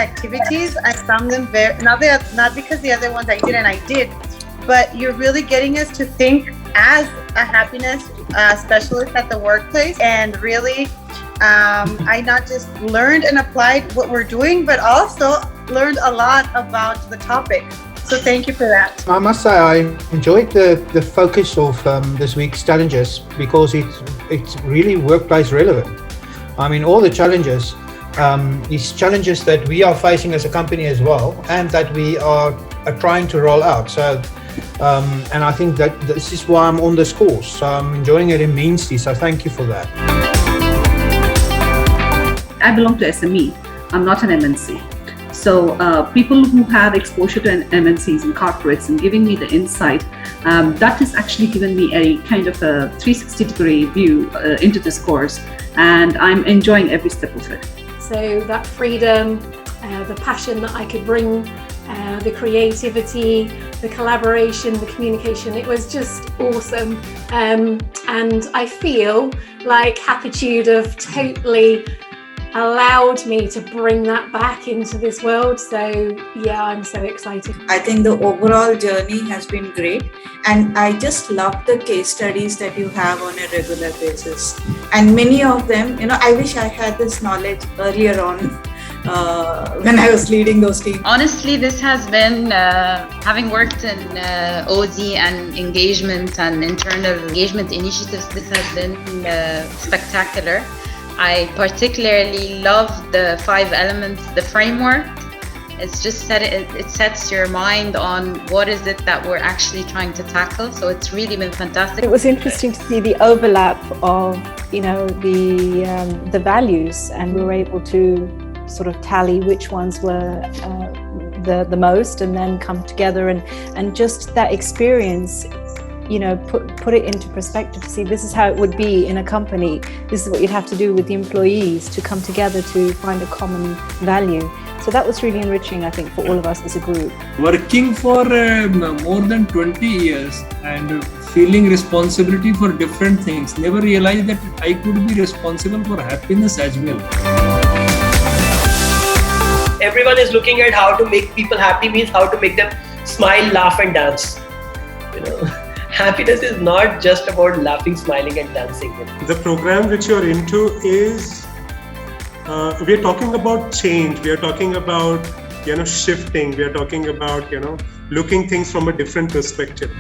activities, I found them very, not because the other ones I did, but you're really getting us to think as a happiness specialist at the workplace. And really, I not just learned and applied what we're doing, but also learned a lot about the topic. So thank you for that. I must say I enjoyed the focus of this week's challenges, because it's really workplace relevant. I mean, all the challenges, these challenges that we are facing as a company as well, and that we are trying to roll out. So, and I think that this is why I'm on this course. So I'm enjoying it immensely. So thank you for that. I belong to SME. I'm not an MNC. So people who have exposure to MNCs and corporates and giving me the insight, that has actually given me a kind of a 360-degree view into this course, and I'm enjoying every step of it. So that freedom, the passion that I could bring, the creativity, the collaboration, the communication, it was just awesome. And I feel like Happiitude have totally allowed me to bring that back into this world. So yeah, I'm so excited. I think the overall journey has been great, and I just love the case studies that you have on a regular basis, and many of them, I wish I had this knowledge earlier on when I was leading those teams. Honestly, this has been, having worked in OD and engagement and internal engagement initiatives, this has been spectacular. I particularly love the 5 elements, the framework. It's just it sets your mind on what is it that we're actually trying to tackle. So it's really been fantastic. It was interesting to see the overlap of, the values, and we were able to sort of tally which ones were the most, and then come together and just that experience. Put it into perspective to see this is how it would be in a company. This is what you'd have to do with the employees to come together to find a common value. So that was really enriching, I think, for all of us as a group. Working for more than 20 years and feeling responsibility for different things, never realized that I could be responsible for happiness as well. Everyone is looking at how to make people happy, means how to make them smile, laugh and dance. Happiness is not just about laughing, smiling and dancing. The program which you're into is, we are talking about change. We are talking about, shifting. We are talking about, looking things from a different perspective.